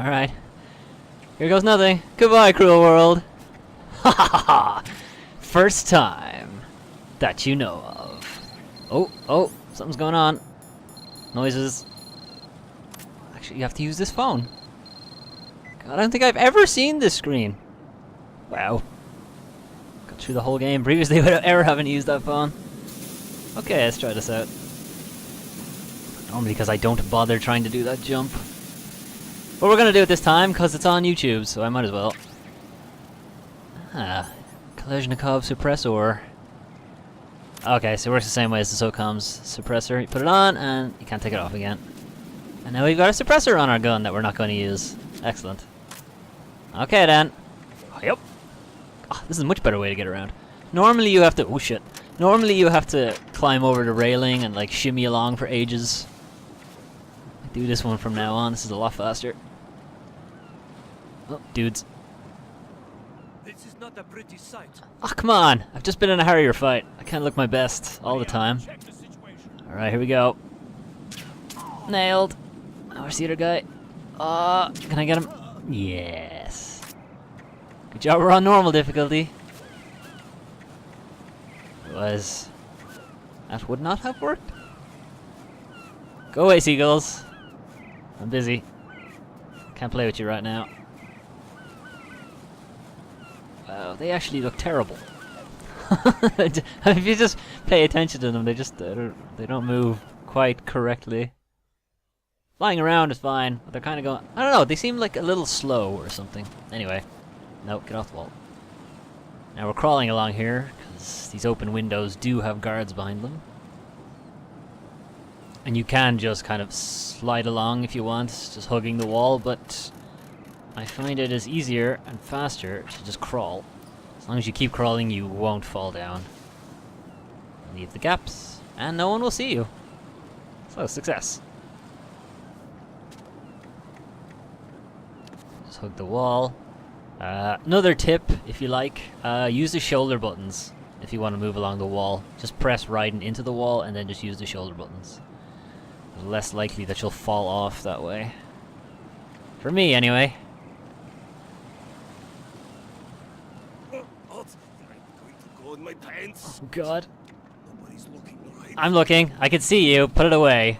Alright. Here goes nothing. Goodbye, cruel world. Ha ha ha ha! First time that you know of. Oh, something's going on. Noises. Actually, you have to use this phone. God, I don't think I've ever seen this screen. Wow. Got through the whole game previously without ever having used that phone. Okay, let's try this out. Normally because I don't bother trying to do that jump. But we're gonna do it this time because it's on YouTube, so I might as well. Kalashnikov suppressor. Okay, so it works the same way as the SOCOM's suppressor. You put it on and you can't take it off again. And now we've got a suppressor on our gun that we're not going to use. Excellent. Okay then. Yep. Oh, this is a much better way to get around. Normally you have to... Oh shit. Normally you have to climb over the railing and like shimmy along for ages. I do this one from now on. This is a lot faster. Oh, dudes. This is not a pretty sight. Oh, come on. I've just been in a Harrier fight. I can't look my best all the time. Alright, here we go. Nailed. Oh, where's the other guy? Can I get him? Yes. Good job, we're on normal difficulty. That would not have worked. Go away, seagulls. I'm busy. Can't play with you right now. Wow, they actually look terrible. If you just pay attention to them, they don't move quite correctly. Flying around is fine, but they're kind of going... I don't know, they seem like a little slow or something. Anyway. Nope, get off the wall. Now we're crawling along here, because these open windows do have guards behind them. And you can just kind of slide along if you want, just hugging the wall, but I find it is easier and faster to just crawl. As long as you keep crawling, you won't fall down. Leave the gaps, and no one will see you. So, success. Just hug the wall. Another tip, if you like, use the shoulder buttons if you want to move along the wall. Just press right and into the wall, and then just use the shoulder buttons. It's less likely that you'll fall off that way. For me, anyway. Oh god. I'm looking. I can see you. Put it away.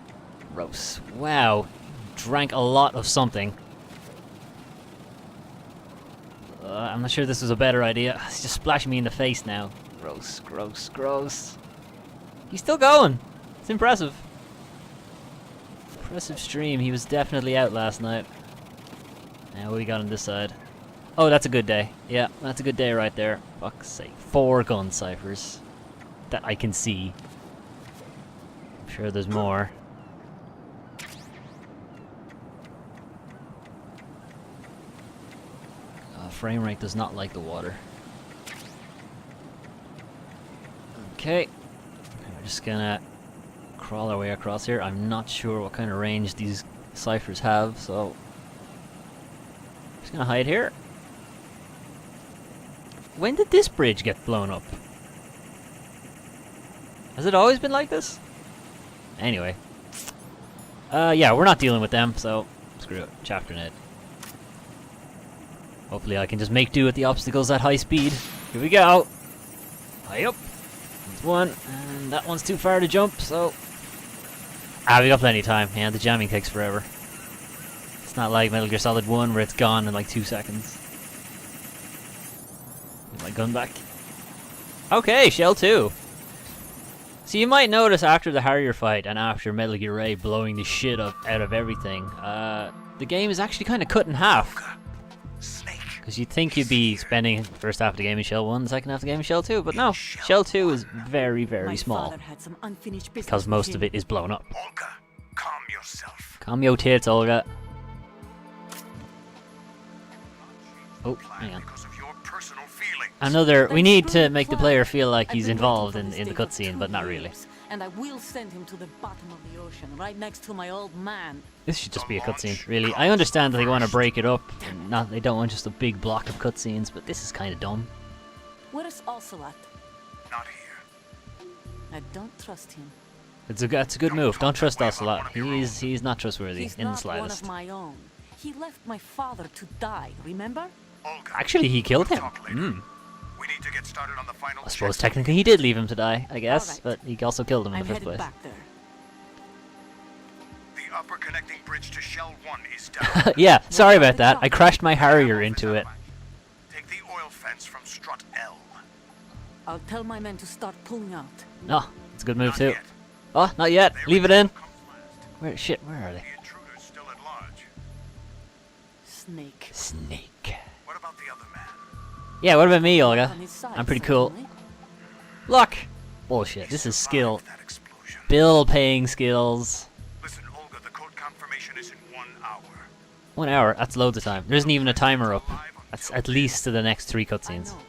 Gross. Wow. Drank a lot of something. I'm not sure this was a better idea. It's just splashing me in the face now. Gross, gross, gross. He's still going. It's impressive. Impressive stream. He was definitely out last night. Now what we got on this side? Oh, that's a good day. Yeah, that's a good day right there. Fuck's sake. 4 gun ciphers that I can see. I'm sure there's more. Frame rate does not like the water. Okay. We're just gonna crawl our way across here. I'm not sure what kind of range these ciphers have, so just gonna hide here. When did this bridge get blown up? Has it always been like this? Anyway. Yeah, we're not dealing with them, so screw it. Chapter net. Hopefully I can just make do with the obstacles at high speed. Here we go. High up. There's one, and that one's too far to jump, so... we got plenty of time. Yeah, the jamming takes forever. It's not like Metal Gear Solid 1 where it's gone in like 2 seconds. Get my gun back. Okay, Shell 2. So you might notice after the Harrier fight and after Metal Gear Ray blowing the shit out of everything, the game is actually kind of cut in half. Because you'd think you'd be spending the first half of the game in Shell 1, the second half of the game in Shell 2, but no. Shell 2 is very, very small. Because most of it is blown up. Olga, calm yourself. Calm your tits, Olga. Oh, hang on. Another, we need to make the player feel like he's involved in the cutscene, but not really. And I will send him to the bottom of the ocean, right next to my old man. This should just be a cutscene, really. I understand that they want to break it up, and they don't want just a big block of cutscenes, but this is kind of dumb. Where's Ocelot? Not here. I don't trust him. That's a good move. Don't trust Ocelot. He's not trustworthy He's in the not one slightest. of my own. He left my father to die, remember? Olga, Actually, he killed we'll him. talk later. We need to get started on the final I suppose checks. technically he did leave him to die, I guess, Alright. but he also killed him in I'm the first headed place. back there. The upper connecting bridge to Shell 1 is down. Yeah, sorry about that. I crashed my Harrier into it. Take the oil fence from strut L. I'll tell my men to start pulling out. No, it's a good move Not too. yet. Oh, not yet. They Leave it return in. comes last. Where? Shit, where are they? The intruder's still at large. Snake. Snake. What about the other man? Yeah, what about me, Olga? On his side, I'm pretty cool. certainly. Luck! Bullshit, He this is survived skill. that explosion. Bill paying skills. Listen, Olga, the code confirmation is in 1 hour. 1 hour, that's loads of time. There isn't even a timer up. That's at least to the next 3 I cutscenes. know.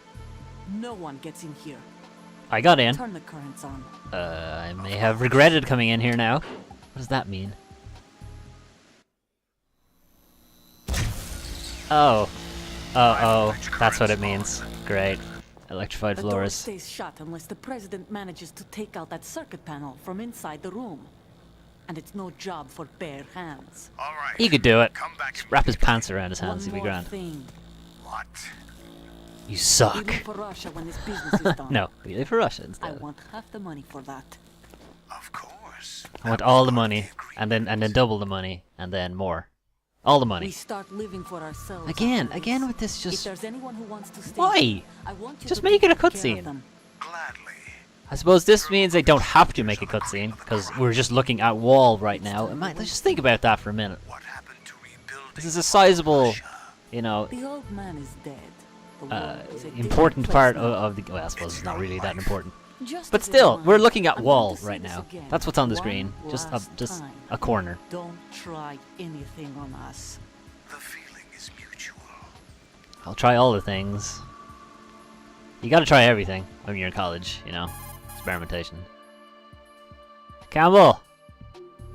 No one gets in here. I got in. Turn the currents on. I may have regretted coming in here now. What does that mean? Oh. Oh, that's what it means. Great. Electrified The door floors. stays shut unless the president manages to take out that circuit panel from inside the room. And it's no job for bare hands. All right. He could do it. Come back. Wrap his pants around his hands, One he'd be more grand. thing. What? Leave You suck. him for Russia when his business is done. No, we live for Russia I instead. want half the money for that. Of course. I want all the money, and then double the money, and then more. All the We money. start living for ourselves. Again, after again this. with this If just... there's anyone who wants to stay, Why? I want you Just to make it a take care of cutscene. them. Gladly. I suppose this means they don't have to make a cutscene, because we're just looking at wall right now. Let's just think about that for a minute. What happened to rebuilding? This is a sizable, Russia? you know, The old man is dead. The world is a different important place part now. of the... Well, I suppose it's not really that important. Just But as still, in we're mind, looking at I want wall to see right this now. again. That's what's on the One screen. Just last time. a corner. Don't try anything on us. The feeling is mutual. I'll try all the things. You gotta try everything when you're in college, you know? Experimentation. Campbell!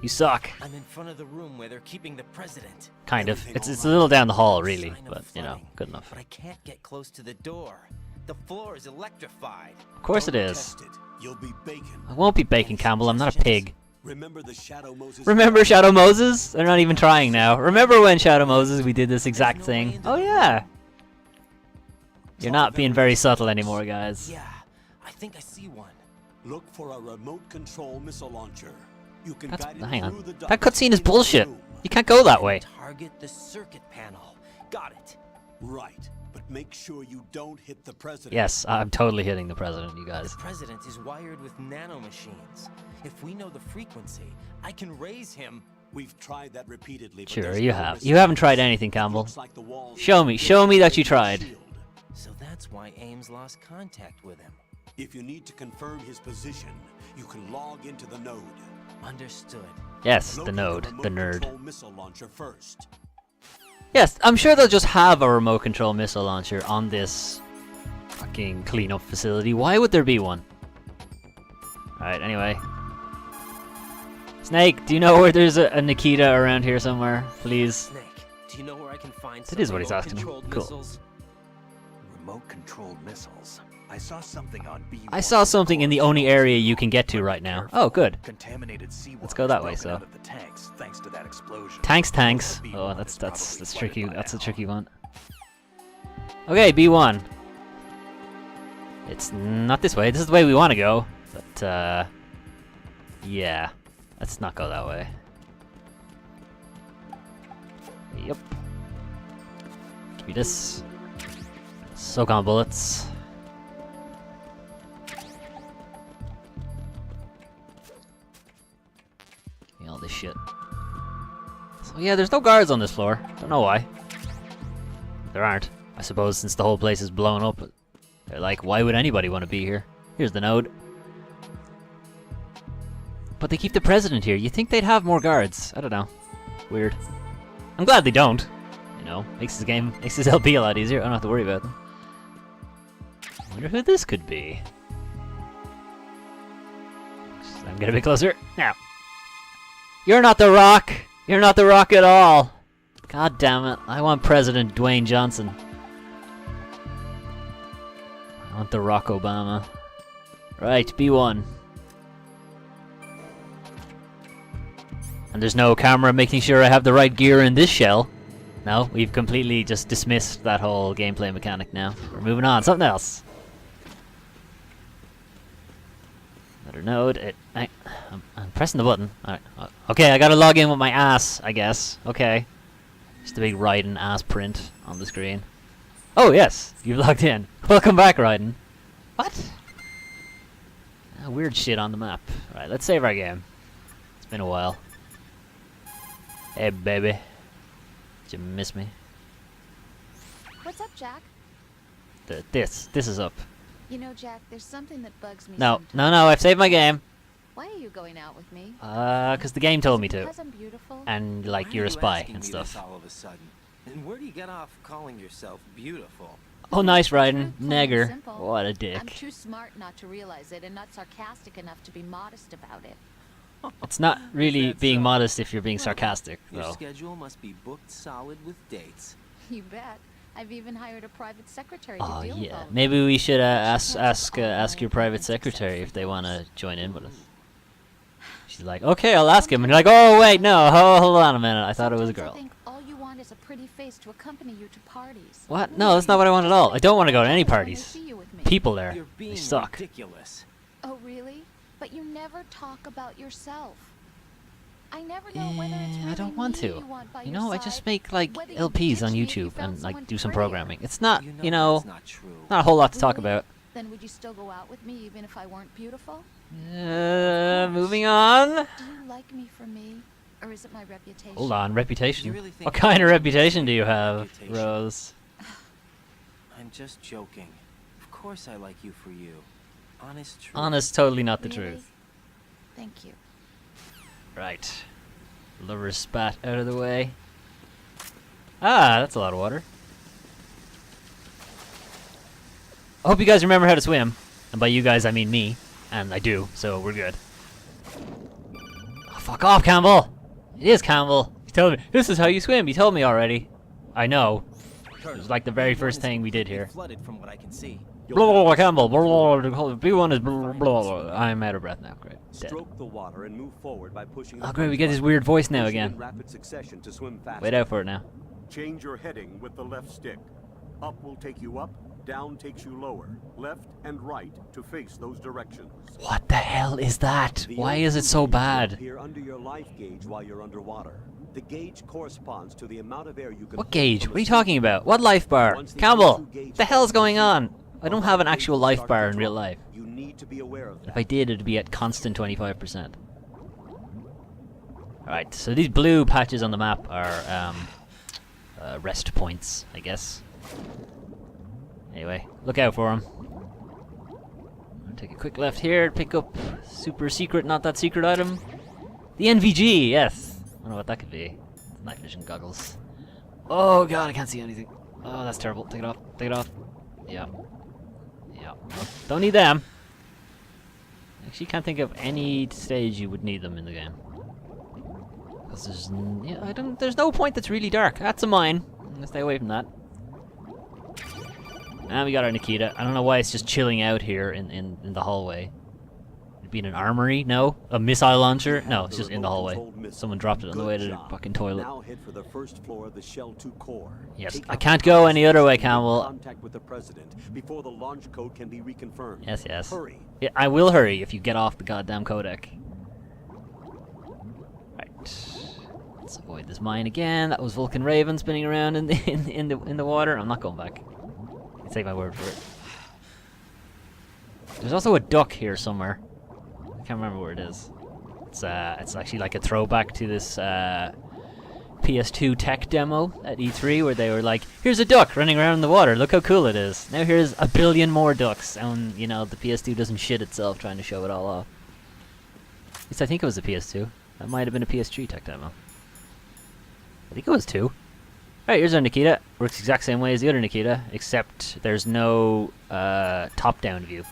You suck. I'm in front of the room where they're keeping the president. Kind of. Everything It's all a little down the hall, really, Sign of but, you know, flooding. good enough. But I can't get close to the door. The floor is electrified. Of course it Don't is. test it. You'll be bacon. I won't be bacon, Campbell. I'm not a pig. Remember the Shadow Moses? Remember Shadow Moses? They're not even trying now. Remember when Shadow Moses we did this exact There's no way thing? into Oh the yeah. room. You're not being very subtle anymore, guys. Yeah, I think I see one. Look for a remote control missile launcher. You can That's, guide it hang through on. the That ducts cutscene is into the bullshit. room. You can't go that way. Target the circuit panel. Got it. Right, but make sure you don't hit the president. Yes, I'm totally hitting the president, you guys. The president is wired with nanomachines. If we know the frequency, I can raise him. We've tried that repeatedly. But Sure, there's you no have. missile. You haven't tried anything, It Campbell. looks like the walls Show me. Show me that you tried. shield. So that's why Ames lost contact with him. If you need to confirm his position, you can log into the node. Understood. Yes, the Locate node, remote the nerd. control missile launcher first. Yes, I'm sure they'll just have a remote control missile launcher on this fucking cleanup facility. Why would there be one? Alright, anyway. Snake, do you know where there's a Nikita around here somewhere? Please. Snake, do you know where I can find That is what he's asking. remote-controlled Cool. missiles? Remote-controlled missiles. I saw something on B1. I saw something in the only area you can get to right now. Oh, good. Contaminated seawater. Let's go that way, broken so. out of the tanks thanks to that explosion. Tanks. B1 Oh, is that's probably tricky. flooded by That's a now. tricky one. Okay, B1. It's not this way. This is the way we want to go. But yeah, let's not go that way. Yep. Give me this. Soak on bullets. Give me all this shit. So yeah, there's no guards on this floor. Don't know why. There aren't. I suppose since the whole place is blown up, they're like, why would anybody want to be here? Here's the node. But they keep the president here. You think they'd have more guards? I don't know. Weird. I'm glad they don't. You know, makes this LP a lot easier. I don't have to worry about them. I wonder who this could be. I'm getting a bit closer. Now. You're not the Rock! You're not the Rock at all! God damn it. I want President Dwayne Johnson. I want the Rock Obama. Right, B1. And there's no camera making sure I have the right gear in this shell. No, we've completely just dismissed that whole gameplay mechanic now. We're moving on. Something else. Another node. I'm pressing the button. Alright. Okay, I gotta log in with my ass, I guess. Okay. Just a big Raiden ass print on the screen. Oh, yes! You've logged in. Welcome back, Raiden. What? Weird shit on the map. Right, let's save our game. It's been a while. Hey, baby. Did you miss me? What's up, Jack? This is up. You know, Jack, there's something that bugs me No, sometimes. no, I've saved my game. Why are you going out with me? 'Cause the game told me to. Because I'm beautiful? And, Why like, are you're a you spy asking and me stuff. this all of a sudden? And where do you get off calling yourself beautiful? Oh, nice, Truth, Raiden. plain and Nigger. simple. What a I'm dick. too smart not to realize it and not sarcastic enough to be modest about it. It's not really that being so? modest if you're being Well, sarcastic, Your though. schedule must be booked solid with dates. You bet. I've even hired a private secretary Oh, to deal with yeah. all of Maybe we should ask catches all ask my your private appointments secretary except if they for want to those. join in with us. She's like, okay, I'll ask him. And you're like, oh, wait, no, hold on a minute. I thought it was a Sometimes girl. I think all you want is a pretty face to accompany you to parties. What? No, that's not what I want at all. I don't want to go to any When they parties. see you with me. People there, You're they being suck. ridiculous. Oh, really? But you never talk about yourself. I never know whether it's really I don't want me to. you want by You your know, I side, just make like whether you LPs on ditch me if you YouTube found and like someone do some prettier. programming. It's not, You know, you know, that's not true. not a whole lot to talk Really? about. Then would you still go out with me even if I weren't beautiful? Moving on. Do you like me for me? Or is it my reputation? Hold on, reputation. You really think What kind of I'm reputation do you my have, reputation? Rose? I'm just joking. Of course I like you for you. Honest truth. Honest, totally not the Really? truth. Thank you. Right. Lover spat out of the way. Ah, that's a lot of water. I hope you guys remember how to swim. And by you guys, I mean me. And I do, so we're good. Oh, fuck off, Campbell! It is Campbell! He told me, this is how you swim, he told me already. I know. It was like the very first thing we did here. Flooded from what I can see. Blah, blah, blah, Campbell, blah, blah, blah, B1 is blah, blah, blah. I'm out of breath now, great. Dead. Stroke the water and move forward by pushing. Oh, great, we get his weird voice now again. In rapid succession to swim faster. Wait out for it now. Change your heading with the left stick. Up will take you up, down takes you lower. Left and right to face those directions. What the hell is that? The Why is it so O2 gauge will bad? appear under your life gauge while you're underwater. The gauge corresponds to the amount of air you can. What hold gauge? from What are a you talking single about? What life bar? Once the Campbell! O2 gauge What the hell's going on? I the don't have an life actual gauge life starts bar to in real drop. life. You need to be aware of that. If I did, it'd be at constant 25%. Alright, so these blue patches on the map are rest points, I guess. Anyway, look out for them. Take a quick left here, pick up super secret, not that secret item. The NVG, yes! I don't know what that could be. Night vision goggles. Oh god, I can't see anything. Oh, that's terrible. Take it off. Take it off. Yeah. Yeah. Nope. Don't need them. Actually, can't think of any stage you would need them in the game. Because there's no point that's really dark. That's a mine. I'm gonna stay away from that. And we got our Nikita. I don't know why it's just chilling out here in the hallway. It'd be in an armory? No? A missile launcher? No, it's just in the hallway. Someone dropped it on the way to the fucking toilet. Now head for the first floor of the Shell 2 core. Yes, Take I out can't the go compass any other way, and make Campbell. Contact with the president before the launch code can be reconfirmed. Yes, yes. Hurry. Yeah, I will hurry if you get off the goddamn codec. Right. Let's avoid this mine again. That was Vulcan Raven spinning around in the water. I'm not going back. Take my word for it. There's also a duck here somewhere. I can't remember where it is. It's actually like a throwback to this PS2 tech demo at E3 where they were like, here's a duck running around in the water, look how cool it is. Now here's a billion more ducks, and you know, the PS2 doesn't shit itself trying to show it all off. At least I think it was a PS2. That might have been a PS3 tech demo. I think it was 2. Alright, here's our Nikita. Works the exact same way as the other Nikita, except there's no top-down view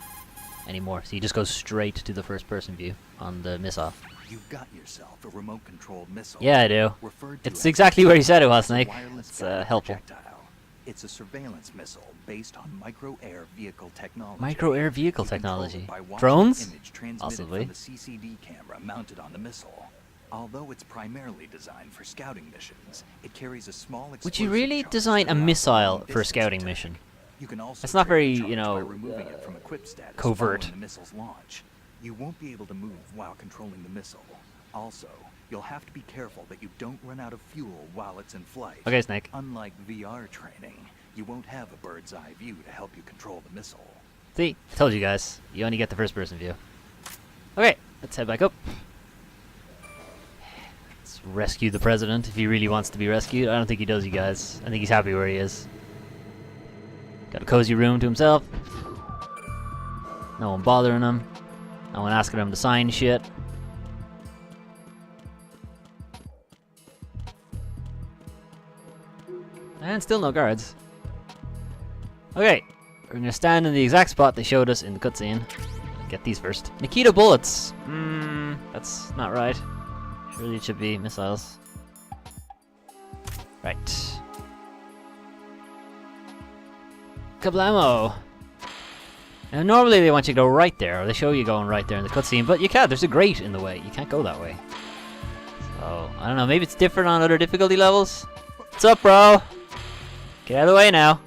anymore. So you just go straight to the first-person view on the missile. You've got yourself a remote-controlled missile. Yeah, I do. Referred to It's as exactly where you said it was, a Snake. wireless It's guided helpful. projectile. It's a surveillance missile based on micro-air vehicle technology. Micro-air vehicle You control it technology. by watching Drones? the image transmitted Possibly. from the CCD camera mounted on the missile. Although it's primarily designed for scouting missions, it carries a small Would you explosive really charge design that a allows missile long-distance for a scouting attack. mission? You can also That's not trigger very, the you charge know, by removing it from equip status covert. following the missile's launch. You won't be able to move while controlling the missile. Also, you'll have to be careful that you don't run out of fuel while it's in flight. Okay, Snake. Unlike VR training, you won't have a bird's eye view to help you control the missile. See? I told you guys. You only get the first person view. Okay, let's head back up. Let's rescue the president if he really wants to be rescued. I don't think he does, you guys. I think he's happy where he is. Got a cozy room to himself. No one bothering him. No one asking him to sign shit. And still no guards. Okay, we're gonna stand in the exact spot they showed us in the cutscene. Get these first. Nikita bullets! That's not right. Surely it should be missiles. Right. Kablamo! Now normally they want you to go right there, or they show you going right there in the cutscene, but you can't, there's a grate in the way. You can't go that way. So, I don't know, maybe it's different on other difficulty levels? What's up, bro? Get out of the way now.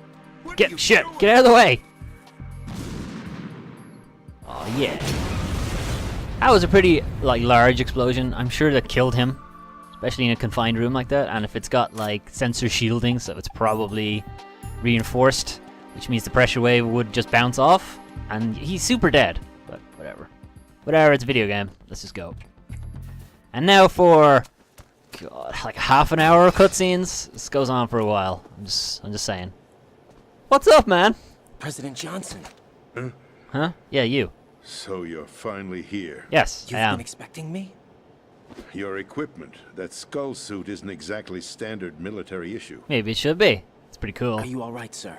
Get out of the way! Oh yeah. That was a pretty large explosion. I'm sure that killed him. Especially in a confined room like that. And if it's got sensor shielding, so it's probably reinforced, which means the pressure wave would just bounce off. And he's super dead. But whatever. Whatever, it's a video game. Let's just go. And now for God, half an hour of cutscenes. This goes on for a while. I'm just saying. What's up, man? President Johnson, Huh? Yeah, you. So you're finally here. Yes, you've I am. been expecting me? Your equipment, that skull suit isn't exactly standard military issue. Maybe it should be. It's pretty cool. Are you all right, sir?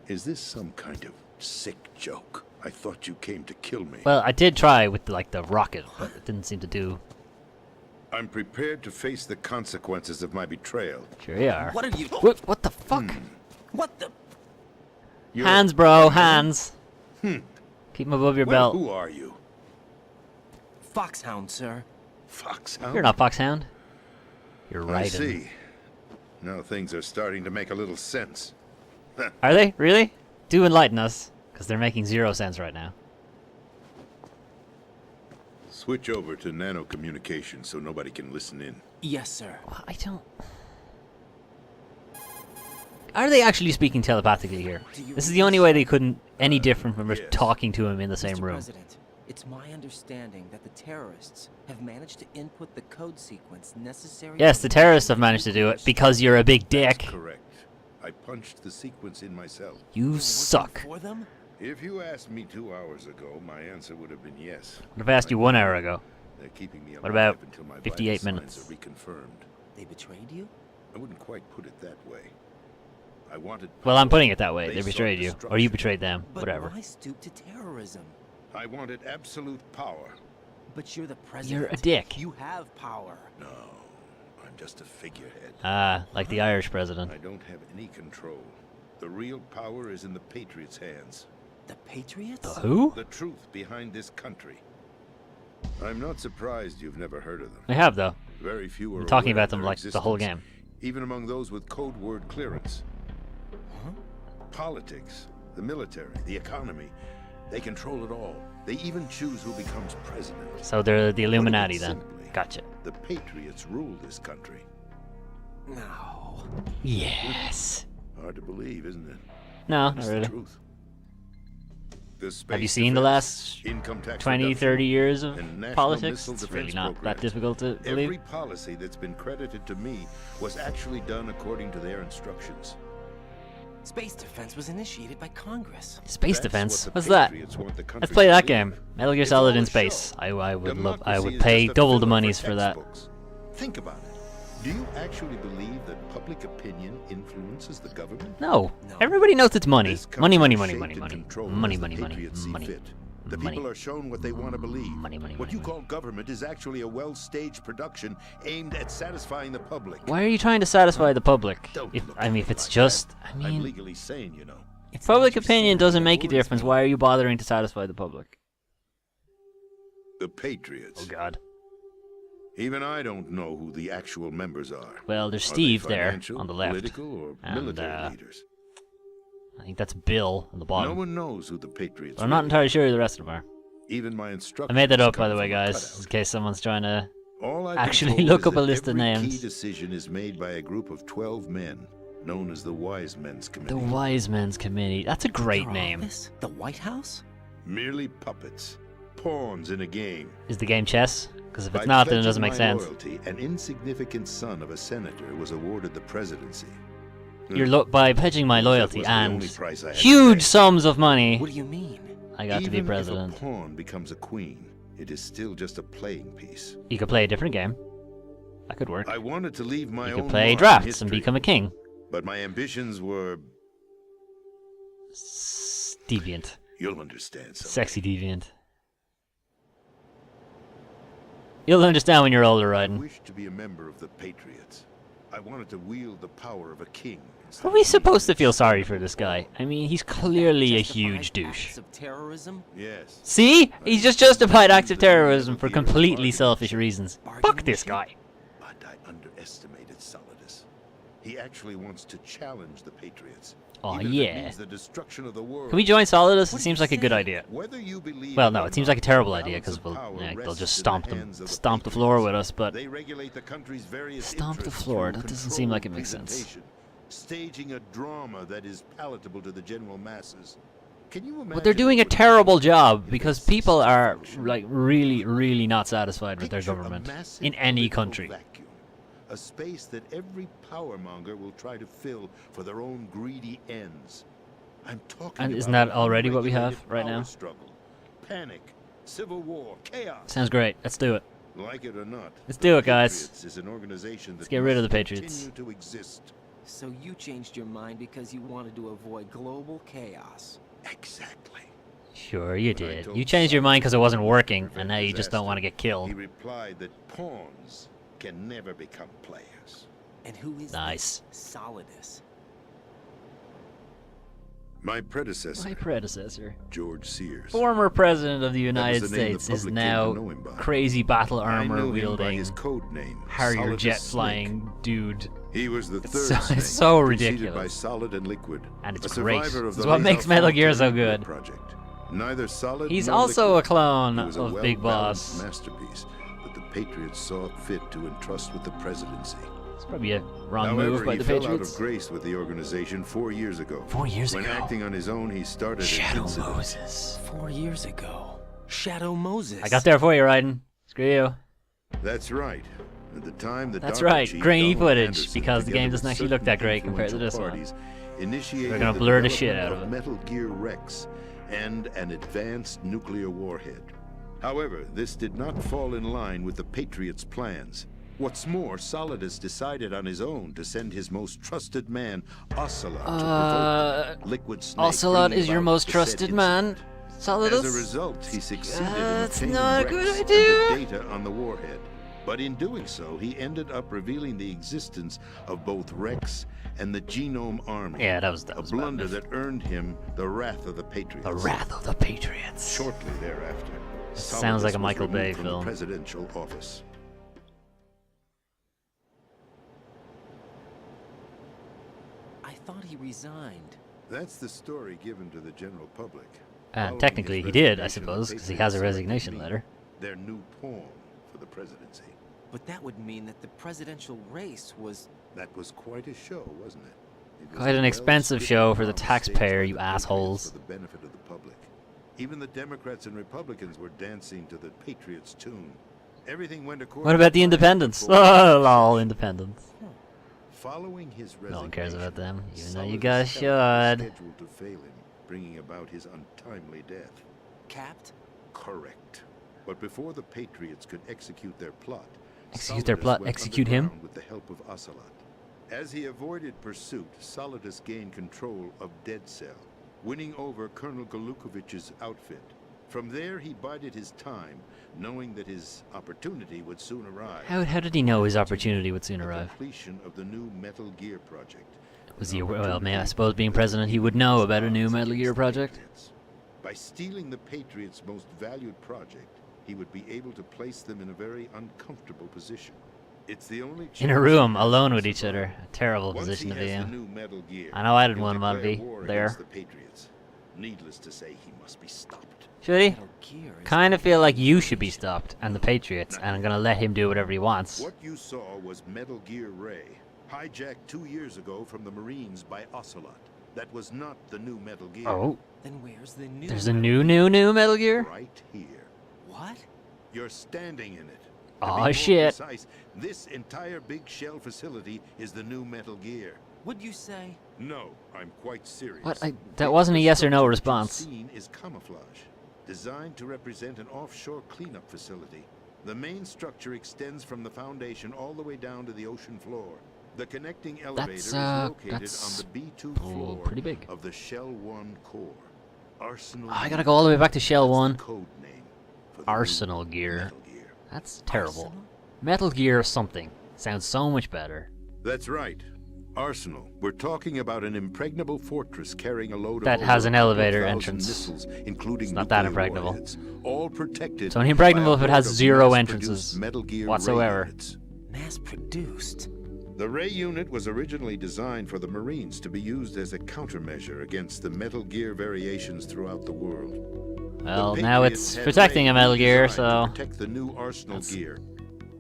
Is this some kind of sick joke? I thought you came to kill me. Well, I did try with the rocket, but it didn't seem to do. I'm prepared to face the consequences of my betrayal. Sure you are. What are you? What the fuck? What the? You're- Hands, bro, hands. Keep them above your Well, belt. who are you? Foxhound, sir. Foxhound? You're not Foxhound. You're I right. see. Now things are starting to make a little sense. Are they? Really? Do enlighten us, because they're making 0 sense right now. Switch over to nano communication so nobody can listen in. Yes, sir. Well, I don't... Are they actually speaking telepathically here? This is the only way they couldn't any different from just yes. talking to him in the same Mr. room. President, it's my understanding that the terrorists have managed to input the code sequence necessary. Yes, for the terrorists have managed to do it because you're a big dick. That's correct. I punched the sequence in myself. You Working suck. For them? If you asked me 2 hours ago, my answer would have been yes. What if I asked you 1 hour ago? They're keeping me alive What about until my 58 vital minutes? signs are reconfirmed. They betrayed you? I wouldn't quite put it that way. I wanted. Well, I'm putting it that way. They They sought betrayed you. Or you destruction. betrayed them. But Whatever. why stoop to terrorism? I wanted absolute power. But you're the president. You're a dick. You have power. No, I'm just a figurehead. Ah, like the Irish president. I don't have any control. The real power is in the Patriots' hands. The Patriots? The who? The truth behind this country. I'm not surprised you've never heard of them. I have, though. Very few are I'm talking aware about of them their like the whole existence, game. even among those with code word clearance. Huh? Politics, the military, the economy, they control it all. They even choose who becomes president. So they're the Illuminati then. Simply, Gotcha. The Patriots rule this country. No. Yes. Hard to believe, isn't it? No, It's not the really. truth. The Have you space seen the defense, last income tax 20, reduction, 30 years of and national politics? missile It's really defense not that programs. difficult to Every believe. policy that's been credited to me was actually done according to their instructions. Space defense was initiated by Congress. Space That's defense? what the What's that? Patriots want the country Let's play to that believe. game. Metal Gear It's Solid all in a space. show. I would Democracy is pay just a double the filler monies for that. textbooks. Think about it. Do you actually believe that public opinion influences the government? No. No. Everybody knows it's money. This Money, country money, is money, shaped money, and money. controlled Money, as the money, money, Patriots see money. fit. The Money. people are shown what they want to believe. Money, money, What money, you money. call government is actually a well-staged production aimed at satisfying the public. Why are you trying to satisfy the public? Don't If look I mean, at if me it's like just, that. I I'm mean, legally sane, you know. if public It's not opinion just doesn't saying make a the words, difference, man. why are you bothering to satisfy the public? The Patriots. Oh God. Even I don't know who the actual members are. Well, there's Are they Steve there financial, on the left. Political or And, military leaders. I think that's Bill on the No bottom. one knows who the Patriots But I'm not really entirely sure who the rest of them are. Even my instructions I made that up, come by the way, from a guys, cutout. in case someone's trying to All I've been actually told look is up a that list of every names. key decision is made by a group of 12 men, known as the Wise Men's Committee. The Wise Men's Committee. That's a great Your name. office? The White House? Merely puppets, pawns in a game. Is the game chess? Because if By it's not, then it pledging doesn't make my sense. Loyalty, an insignificant son of a senator was awarded the presidency. By pledging my That loyalty was the and only price I had to huge pay. sums of money, What do you mean? I got to be Even president. If a pawn becomes a queen, it is still just a playing piece. You could play a different game. That could work. I wanted to leave my You own could play mark in drafts and history, become a king. but my ambitions were, Deviant. you'll understand someday. Sexy deviant. You'll understand when you're older, I Raiden. wished to be a member of the Patriots. I wanted to wield the power of a king. instead Are we of supposed to being feel a sorry for this guy? I mean, he's clearly a huge Justified douche. acts of terrorism? Yes. See? He's just justified acts of terrorism for completely selfish reasons. Fuck this guy. But I underestimated Solidus. He actually wants to challenge the Patriots. Aw, even if it yeah. means the destruction of the world. Can we join Solidus? It What seems are you like a good saying? idea. Whether you believe Well, it no, or it seems not, like a terrible the idea balance because of we'll, power they'll rests just in stomp the hands them, of the stomp the floor Patriots. with us. But They regulate the country's various Stomp the interests floor, through that doesn't seem like it controlled makes sense. presentation, staging a drama that is palatable to the general masses. Can you imagine but they're doing a what would terrible happen job if because this people are situation- like really not satisfied with their Picture a government massive in any political country. vacuum, a space that every powermonger will try to fill for their own greedy ends. I'm talking And isn't about that already what we have unregulated right power now? Struggle, panic, civil war, chaos. Sounds great. Let's do it. Like it or not, Let's the do it, guys. Patriots is an organization that Let's get rid of the must Patriots. continue to exist. So you changed your mind because you wanted to avoid global chaos. Exactly. Sure, you When I did. told You changed your mind because it wasn't working, prevent and now you just don't disaster, want to get killed. He replied that pawns can never become players. And who is Nice. this Solidus? My predecessor, My predecessor, George Sears. former president of the United was the name the States, is public came to now know him by. crazy battle I armor knew him by wielding, his code name, Harrier Solidus jet Snake. flying dude. He was the It's third so- snake, it's so preceded ridiculous. by Solid and Liquid, And it's a great. survivor of It's the what late makes Metal Alpha Gear so Liquid good. Project. Neither Solid He's nor also a Liquid. clone He was a of Big well-balanced Boss. masterpiece that the Patriots saw fit to entrust with the presidency. It's probably a wrong However, move by he the fell Patriots. out of grace with the organization 4 years ago. 4 years When ago. acting on his own, he started Shadow an incident. Moses. 4 years ago. Shadow Moses. I got there for you, Raiden. Screw you. That's right. At the time, the That's Darker right, Chief, grainy Donald footage, Anderson, because the together game with doesn't actually look that certain great compared to influential this one. parties, initiated We're gonna the blur the shit development out of it. Metal Gear Rex and an advanced nuclear warhead. However, this did not fall in line with the Patriots' plans. What's more, Solidus decided on his own to send his most trusted man, Ocelot, to provoke Liquid Snake. Ocelot bringing is your about most the said trusted man, incident. Solidus? As a result, he succeeded in That's obtaining not a Rex good and idea. the data on the warhead. But in doing so, he ended up revealing the existence of both Rex and the Genome Army. Yeah, that was a a bad blunder move. that earned him the wrath of the Patriots. The Wrath of the Patriots. Shortly thereafter, Sounds like a Solidus was Michael Bay removed from the film. presidential office. I thought he resigned. That's the story given to the general public. And Following technically his he did, I resignation, suppose, the because he has a Patriots resignation selected letter. me, their new pawn for the presidency. But that would mean that the presidential race was... That was quite a show, wasn't it? It was Quite an a expensive well-scripted show for the drama taxpayer, staged by you the assholes. Patriots for the benefit of the public. Even the Democrats and Republicans were dancing to the Patriots' tune. Everything went according What about to the plan independents? before- Oh, lol, independents. Following his resignation, No one cares about them, even though you Solidus' guys health was should. scheduled to fail him, bringing about his untimely death. capped? Correct. But before the Patriots could execute their plot, Execute their Solidus plot, went execute him? underground with the help of Ocelot. As he avoided pursuit, Solidus gained control of Dead Cell, winning over Colonel Galukovich's outfit. From there, he bided his time, knowing that his opportunity would soon arrive. How did he know his opportunity would soon The arrive? completion of the new Metal Gear project. Was An he, well, opportunity I suppose being president, he would know about a new Metal Gear project? By stealing the Patriots' most valued project, he would be able to place them in a very uncomfortable position. It's the only In a chance room, he has alone to with each survive. other. A terrible Once position he to be has the in. new Metal Gear, I know I didn't he'll want him to declare be war there. against the Patriots. Needless to say, he must be stopped. Should he? Metal Gear is Kind of feel like you should be stopped, and the Patriots, and I'm gonna let him do whatever he wants. What you saw was Metal Gear Ray, hijacked 2 years ago from the Marines by Ocelot. That was not the new Metal Gear. Oh, Then where's the new? there's a new Metal Gear? Right here. What? You're standing in it. To Aw, be more shit. precise, this entire big shell facility is the new Metal Gear. Would you say? No, I'm quite serious. What? That The wasn't a yes or no infrastructure that response. you've seen is camouflage, designed to represent an offshore cleanup facility. The main structure extends from the foundation all the way down to the ocean floor. The connecting elevator is located that's on the B2 oh, floor pretty big. of the Shell 1 core. Arsenal I gotta Gear. go all the way back to Shell That's the 1. code name for the new Arsenal Gear. Metal Gear. That's terrible. Arsenal? Metal Gear something. Sounds so much better. That's right. Arsenal. We're talking about an impregnable fortress carrying a load That of has over an elevator 100,000 entrance. missiles, including It's not that nuclear impregnable. warheads, all protected. It's only impregnable by a if it has horde of 0 mass-produced entrances Metal Gear Ray whatsoever. units. Mass-produced. The Ray unit was originally designed for the Marines to be used as a countermeasure against the Metal Gear variations throughout the world. Well, The now Patriots it's had protecting Ray a Metal Gear, designed so to protect the new Arsenal That's Gear.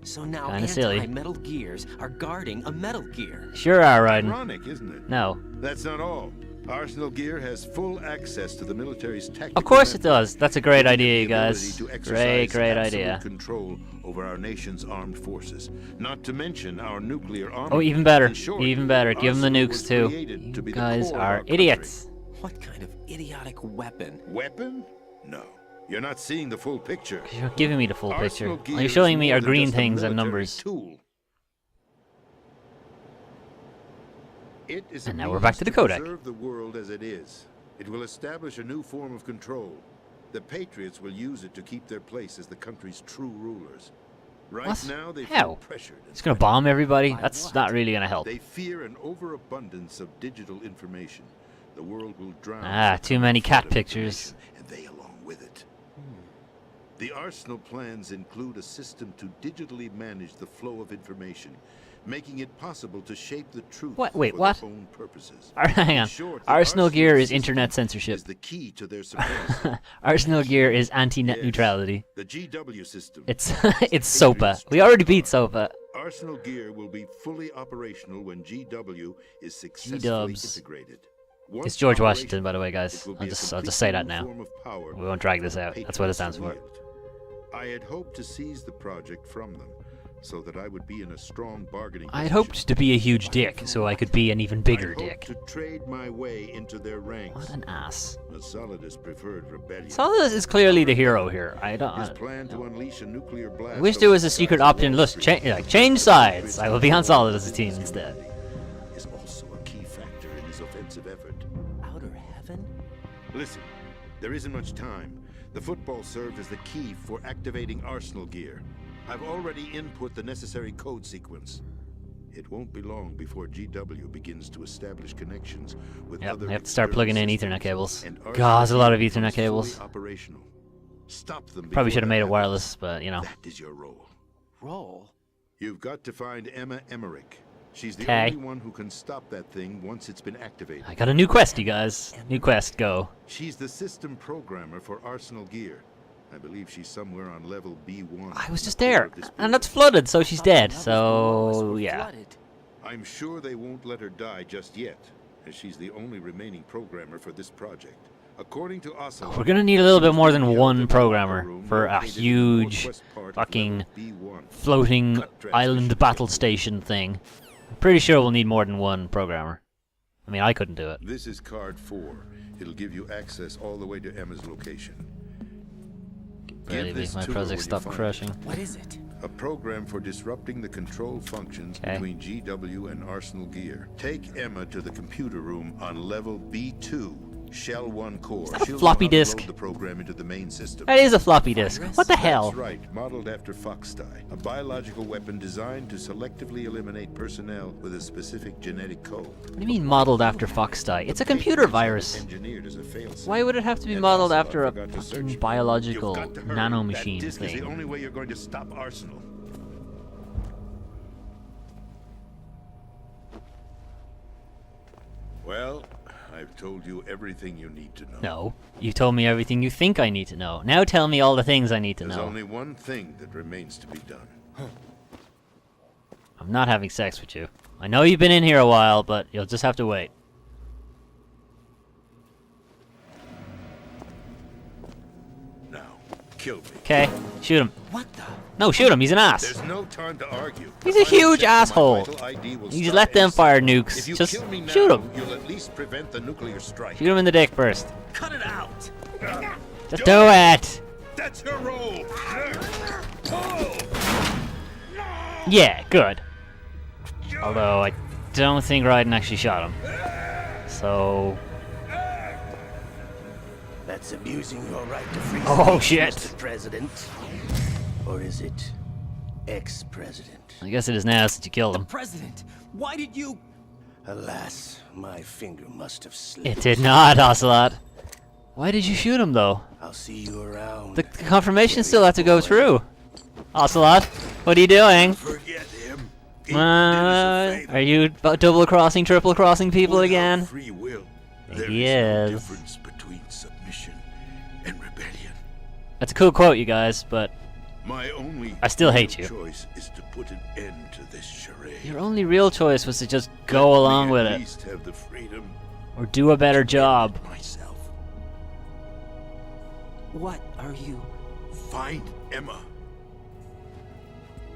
So now Kinda silly. anti-Metal Gears are guarding a Metal Gear. sure are, Ryden. Ironic, isn't it? No. That's not all. Arsenal Gear has full access to the military's tactical Of course it methods, does. That's a great giving it idea, the you guys. ability to Great, exercise great absolute idea. control over our nation's armed forces. Not to mention our nuclear army. Oh, even better. In short, Even better. Give them the Arsenal nukes, was too. created to You be the guys core of are our country. idiots. What kind of idiotic weapon? Weapon? No. You're not seeing the full picture. You're not giving me the full picture. Arsenal All Gear you're is showing me more are than green just a things and military numbers. tool. It is And a now we're back means to the codec. preserve the world as it is. It will establish a new form of control. The Patriots will use it to keep their place as the country's true rulers. Right What? now, they How? feel pressured. and It's gonna bomb everybody? By That's what? not really gonna help. They fear an overabundance of digital information. The world will drown. Ah, in too a many flood cat of pictures. information, and they along with it. The Arsenal plans include a system to digitally manage the flow of information, making it possible to shape the truth What? Wait, for what? their own purposes. Hang In on. short, the Arsenal Gear is system internet censorship. Is the key to their supremacy. Arsenal Gear is anti-net Yes. neutrality. The GW system. It's it's SOPA. We already beat SOPA. Arsenal Gear will be fully operational when GW is successfully G-dubs. integrated. It's George Washington, by the way, guys. it will I'll be a just completely say that new now. form of power We won't drag this for out. the That's what it Patriots stands to for. wield. I had hoped to seize the project from them, so that I would be in a strong bargaining I had position. hoped to be a huge dick, so I could be an even bigger I hoped dick. to trade my way into their ranks. What an ass. The Solidus preferred rebellion. Solidus is clearly the hero here. I His don't. plan to unleash a nuclear blast. I wish there over was the a secret skies of opt-in. Wall Look, Street. change sides. I will be on Solidus' team instead. Is also a key factor in his offensive effort. Outer heaven? Listen, there isn't much time. The football served as the key for activating Arsenal Gear. I've already input the necessary code sequence. It won't be long before GW begins to establish connections with Yep, other I have to start external plugging in systems, Ethernet cables. and God, there's a lot of Arsenal Ethernet becomes fully cables. Operational. Stop them. Probably before should have that made it happens. wireless, but you know. That is your role. Roll? You've got to find Emma Emmerich. She's the 'Kay. only one who can stop that thing once it's been activated. I got a new quest, you guys. New quest, go. She's the system programmer for Arsenal Gear. I believe she's somewhere on level B1. I was just in the core there, of this and that's building. flooded, so she's Thought the dead. levels below us So were yeah. flooded. I'm sure they won't let her die just yet, as she's the only remaining programmer for this project. According to Ocelot, We're gonna need a little bit more than she's the one other programmer room for a located in the huge northwest part of fucking level B1. floating Cut island transmission battle technique. station thing. I'm pretty sure we'll need more than one programmer. I mean, I couldn't do it. This is card 4. It'll give you access all the way to Emma's location. Barely Give make this my to her project when you stop find it. crushing. What is it? A program for disrupting the control functions 'Kay. between GW and Arsenal Gear. Take Emma to the computer room on level B2. Shell 1 core. Is that a She'll know floppy how to disk? load the program into the main system. That is a floppy disk. What the hell? That's right, modeled after Foxdie, a biological weapon designed to selectively eliminate personnel with a specific genetic code. What do you mean modeled after Foxdie? It's a computer virus. Engineered as a failsafe. Why would it have to be And modeled Ocelot after a forgot to fucking search. biological You've got to hurry. nanomachine That disk is the thing? only way you're going to stop Arsenal. Well, I've told you everything you need to know. No. You told me everything you think I need to know. Now tell me all the things I need to There's know. only one thing that remains to be done. I'm not having sex with you. I know you've been in here a while, but you'll just have to wait. Now, kill me. Okay, shoot him. What the? No, shoot him. He's an ass. There's no time to argue. He's The a final huge check for my asshole. vital ID will You start let them ASAP. fire nukes. If you Just kill me now, shoot him. you'll at least prevent the nuclear strike. Shoot him in the dick first. Cut it out! Just do it. That's your role. Yeah, good. Although I don't think Raiden actually shot him. So That's abusing your right to free Oh, speech, shit. Mr. President. Or is it ex-president? I guess it is now since you killed him. President, why did you... Alas, my finger must have slipped. It did not, Ocelot. Why did you shoot him though? I'll see you around. The confirmation still had to go through. Ocelot, what are you doing? Forget him. He did us a favor. Are you double crossing, triple crossing people Without again? Free will. He There is. no difference between submission and rebellion. That's a cool quote, you guys, but My only I still real hate you. choice is to put an end to this charade. your only real choice was to just go along with At it. least have the freedom Or do a better job. myself. What are you... Find Emma.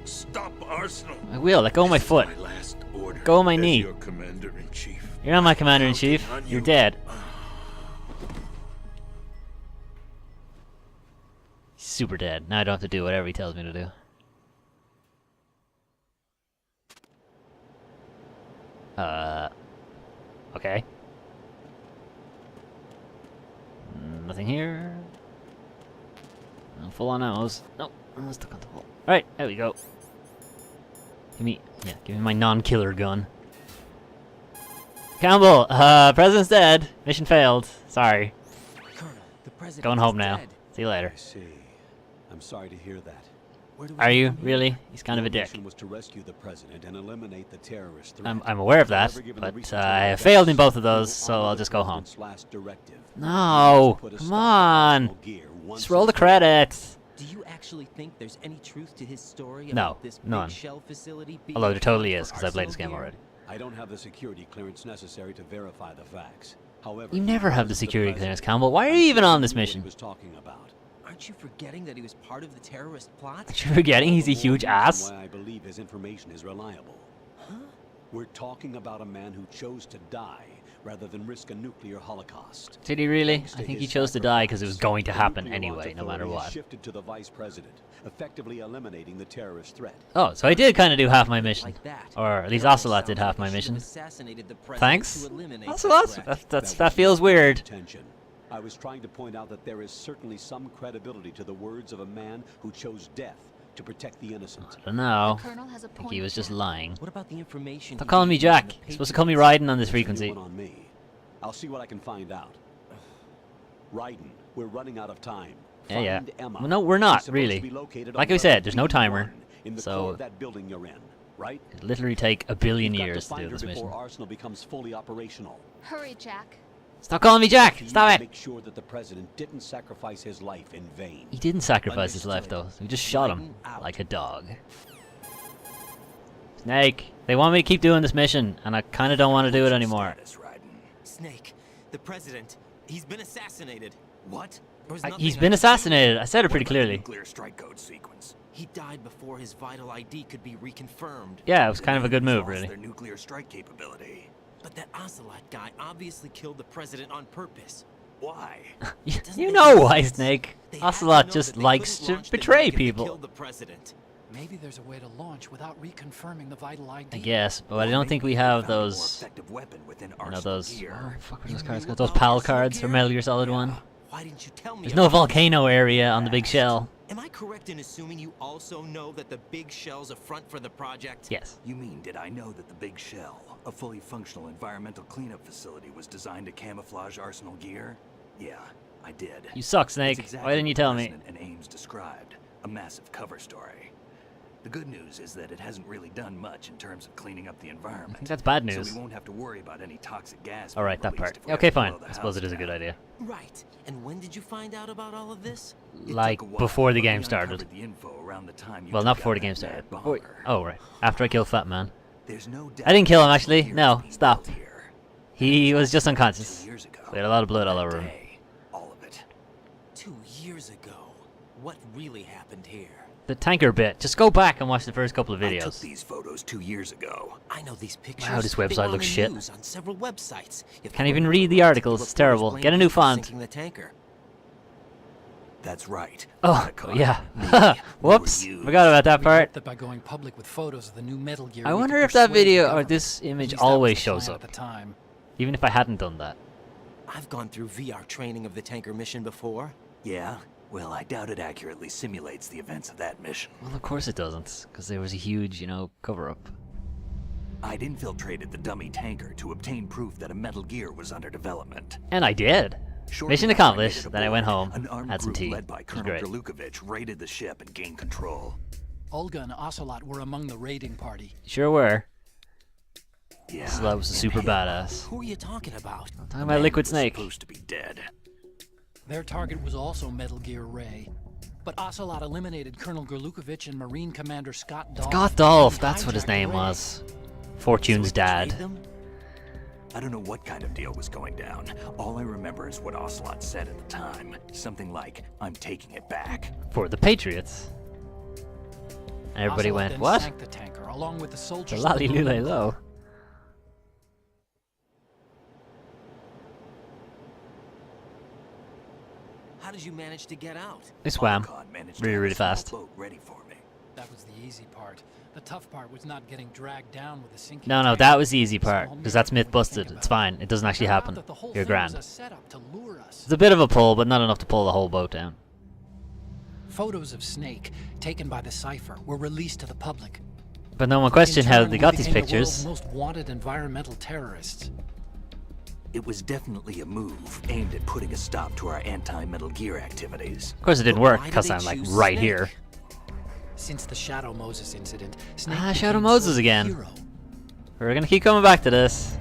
Stop Arsenal. I will, let go of my This is foot. My last order Go on my as knee. Your commander-in-chief. You're not my commander-in-chief. Counting on You're you. dead. Super dead. Now I don't have to do whatever he tells me to do. Okay. Nothing here. No, full on ammo. Nope. I'm stuck on the wall. Alright, there we go. Give me my non-killer gun. Campbell, President's dead. Mission failed. Sorry. Colonel, the president Going is home now. dead. See you later. I see. I'm sorry to hear that. Where do we Are go you? from here? Really? He's kind of a Your dick. mission was to rescue the president and eliminate the terrorist threat. I'm aware of that, However, given the but recent I have events, failed in both of you will those, so honor I'll the just go home. president's last directive. No! Put a Come stop to on! Arsenal gear once Just roll the and for all. credits! Do you actually think there's any truth to his story No, about this none. big shell facility being Although there totally for is, because I played this Arsenal game gear? already. I don't have the security clearance necessary to verify the facts. However, You never have the because security president, clearance, Campbell. Why are I'm you even sure on he this knew what mission? he was talking about. Aren't you forgetting that he was part of the terrorist plot? Aren't you forgetting he's a All the more huge reason ass? Why I believe his information is reliable. Huh? We're talking about a man who chose to die rather than risk a nuclear holocaust. Did he really? Thanks I to think he his chose to die because it was sacrifice, going to the happen nuclear launch anyway, no matter authority what. shifted to the vice president, effectively eliminating the terrorist threat. Oh, so I did kind of do half my mission. Like that. Or at least It almost Ocelot did sounds half like my he should mission. have assassinated the president Thanks, to eliminate the Ocelot. threat. That was feels not my weird. intention. I was trying to point out that there is certainly some credibility to the words of a man who chose death to protect the innocent. I don't know. Colonel has a I think point, he was just Jack. lying. What about the information? Stop he calling me gave you on Jack. the You're supposed to call me Patriots? Raiden on this There's frequency. anyone on me. I'll see what I can find out. Raiden, we're running out of time. Yeah. Find Emma. Well, no, we're not, She's supposed really. to be located Like on I said, level there's no timer, B1 in the so- core of that building you're in, right? It'd literally take a billion You've got years to find do her this mission. before Arsenal becomes fully operational. Hurry, Jack. Stop calling me Jack! You need Stop to it! Make sure that the president didn't sacrifice his life in vain. He didn't sacrifice his life Understood. though. We just shot him Raiden out. like a dog. Snake, they want me to keep doing this mission, and I kind of don't want to do it anymore. Snake, the president, he's been assassinated. What? There was He's nothing been I could do. assassinated. I said it pretty clearly. Nuclear strike code sequence. He died before his vital ID could be reconfirmed. Yeah, it was kind of a good move, Lost really. Their nuclear strike capability. But that Ocelot guy obviously killed the president on purpose. Why? Doesn't You make know any why, sense. Snake. They had to Ocelot know just that they likes couldn't to launch the betray nuke if they people. killed the president. Maybe there's a way to launch without reconfirming the vital ID. I guess, but I Or don't think maybe we they have found a more those. effective weapon within You know Arsenal those. gear. Oh, fuck, what are You those cards knew called? Those about PAL Arsenal cards for gear? Metal Gear Solid 1. Why didn't you tell me? There's no about volcano area on the big shell. Am I correct in assuming you also know that the big shell's a front for the project? Yes. You mean, did I know that the Big Shell, a fully functional environmental cleanup facility, was designed to camouflage Arsenal gear? Yeah, I did. You suck, It's Snake. exactly Why didn't you what tell me? President and Ames described, a massive cover story. The good news is that it hasn't really done much in terms of cleaning up the environment. I think that's bad So news. we won't have to worry about any toxic gas. Alright, being that part. released if we Okay, have to fine. blow the I suppose house it is a good down. idea. Right. And when did you find out about all of this? It took Like, a while, before the but game we started. uncovered the info around the time you Well, took not out before the that game started. mad Before, bomber. oh, right. After I killed Fat Man. There's no doubt I didn't kill him, Arsenal actually. gear No, is being stop. built here. He was just 2 unconscious. years ago. We had a lot of blood all That over him. day, all of it. 2 years ago. What really happened here? The tanker bit. Just go back and watch the first couple of I took videos. these photos 2 years ago. I know these pictures. Wow, this They website were on looks the shit. news on several websites. If Can't they even were read the correct, articles. It's reporters terrible. blamed Get a new you for font. sinking the tanker. That's right. Oh, Otacon, yeah. me, we were Whoops. used. Forgot about that We part. hoped that by going public with photos of the new Metal Gear, I we wonder could if that persuade the video or government. this At image least that was always the shows plan up. at the time. Even if I hadn't done that. I've gone through VR training of the tanker mission before. Yeah? Well, I doubt it accurately simulates the events of that mission. Well, of course it doesn't. Because there was a huge, you know, cover-up. I'd infiltrated the dummy tanker to obtain proof that a Metal Gear was under development. And I did. Shortly Mission after I made accomplished. it Then I aboard, went home, an armed had some group tea. led by It was Colonel great. Gerlukovich raided the ship and gained control. Olga and Ocelot were among the raiding party. Sure were. Yeah, So that was a and super hey, badass. Who are you talking about? I'm talking the about man Liquid was Snake. supposed to be dead. Their target was also Metal Gear Ray. But Ocelot eliminated Colonel Gerlukovich and Marine Commander Scott Dolph. Scott Dolph, who that's what his hijacked name Ray. was. Fortune's So he betrayed dad. them? I don't know what kind of deal was going down. All I remember is what Ocelot said at the time. Something like, "I'm taking it back." For the Patriots. And everybody Ocelot went, then what? sank the tanker along with the The soldiers. lolly lule low. How did you manage to get out? They swam. Otacon managed to Really, have a really small fast. boat ready for me. That was the easy part. The tough part was not getting dragged down with the sinking No, tanker. that was the easy part. Small Because that's miracle myth when you think busted. about It's it. fine. It doesn't actually Turned out happen. that the whole You're thing was grand. a setup to lure us. It's a bit of a pull, but not enough to pull the whole boat down. Photos of Snake, taken by the Cypher, were released to the public. But no one questioned In how turn, they we got these became the pictures. world's most wanted environmental terrorists. It was definitely a move aimed at putting a stop to our anti-Metal Gear activities. Of course it didn't But work, why did because they I'm like choose right Snake? here. Since the Shadow Moses incident, Snake Ah, became Shadow Moses sort of a again. hero. We're gonna keep coming back to this.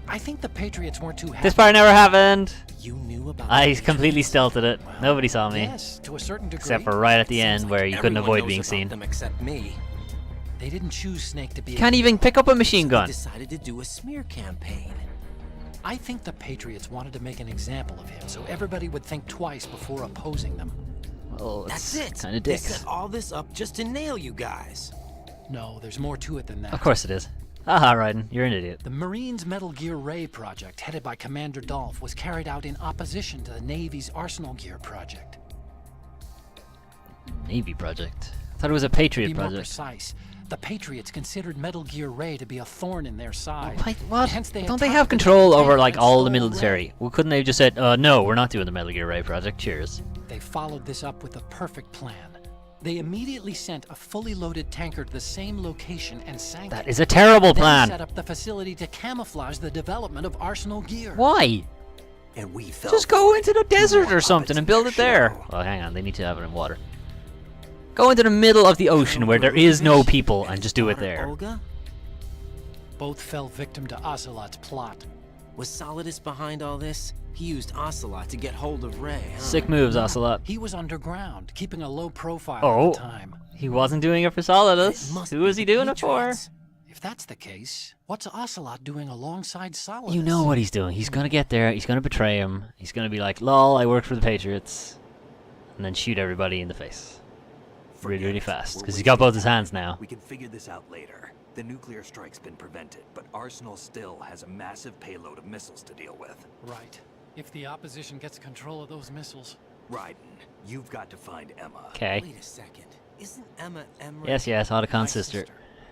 I think the Patriots weren't too happy. This part never happened. You knew about I the completely Patriots? stealthed it. Nobody saw me. Yes, to a certain degree. Except for right at the Seems end like where you couldn't everyone avoid knows being about seen. them except me. They didn't choose Snake to be. You can't even pick up a machine They gun. decided to do a smear campaign. I think the Patriots wanted to make an example of him, so everybody would think twice before opposing them. Well, That's it's it. kind of They dicks. set all this up just to nail you guys. No, there's more to it than that. Of course it is. Haha, Raiden, you're an idiot. The Marines' Metal Gear Ray project, headed by Commander Dolph, was carried out in opposition to the Navy's Arsenal Gear project. Navy project. I thought it was a To Patriot be more project. precise, the Patriots considered Metal Gear Ray to be a thorn in their side. What? Hence they Don't they attacked have the control tank over like that all the stole military? Ray. Well, couldn't they have just said, no, we're not doing the Metal Gear Ray project. Cheers. They followed this up with a perfect plan. They immediately sent a fully loaded tanker to the same location and sank That it. is a terrible Then plan. set up the facility to camouflage the development of Arsenal Gear. Why? And we fell Just for go it. into the 2 desert more or something puppets and in build their it there. show. Well, hang on, they need to have it in water. Go into the middle of the ocean where there is no people and just do it Daughter there. Olga? Both fell victim to Ocelot's plot. Was Solidus behind all this? He used Ocelot to get hold of Ray, huh? Sick moves, Ocelot. He was underground, keeping a low profile Oh. at the time. He wasn't doing it for It Solidus. must Who be was he the doing it for? Patriots. If that's the case, what's Ocelot doing alongside Solidus? You know what he's doing. He's gonna get there. He's gonna betray him. He's gonna be like, lol, I work for the Patriots. And then shoot everybody in the face. Really, Forget really it. fast. We're Because he's got wasting both his time. hands now. We can figure this out later. The nuclear strike's been prevented, but Arsenal still has a massive payload of missiles to deal with. Right. If the opposition gets control of those missiles. Raiden, you've got to find Emma. Okay. Wait a second. Isn't Emma Emmerich Yes, yes, my Otacon sister.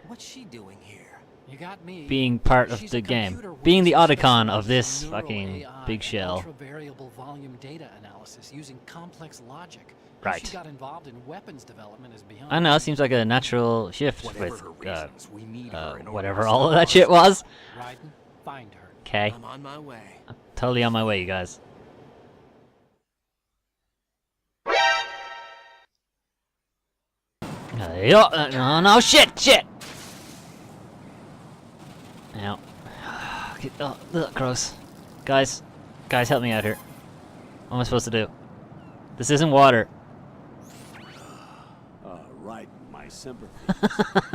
What's she doing here? You got me. Being part of She's the a game. computer Being the whiz Otacon of specializes this in fucking neural AI big and shell. ultra-variable volume data analysis using complex logic. Right. She got involved in weapons development as beyond. I know, it seems like a natural shift Whatever with her reasons, we need her in order whatever to all of stop that shit was. Raiden, find her. Okay, I'm on my way. totally on my way, you guys. No, no, shit! Now, gross. Guys, help me out here. What am I supposed to do? This isn't water. Right, my sympathies.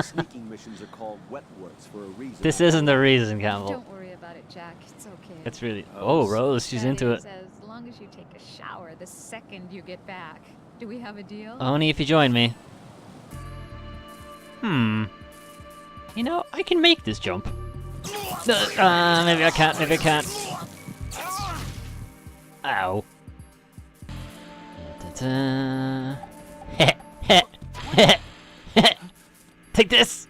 Sneaking missions are called wet works for a reason. This isn't the reason, Campbell. Don't worry about it, Jack. It's okay. It's really. Oh, Rose, she's That into is, it. As long as you take a shower the second you get back. Do we have a deal? Only if you join me. You know, I can make this jump. Maybe I can't, maybe I can't. Ow. Take this!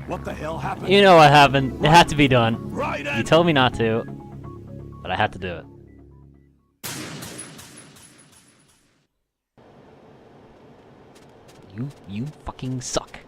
What the hell happened? You know what happened. It had to be done. Right. You told me not to, but I had to do it. You fucking suck.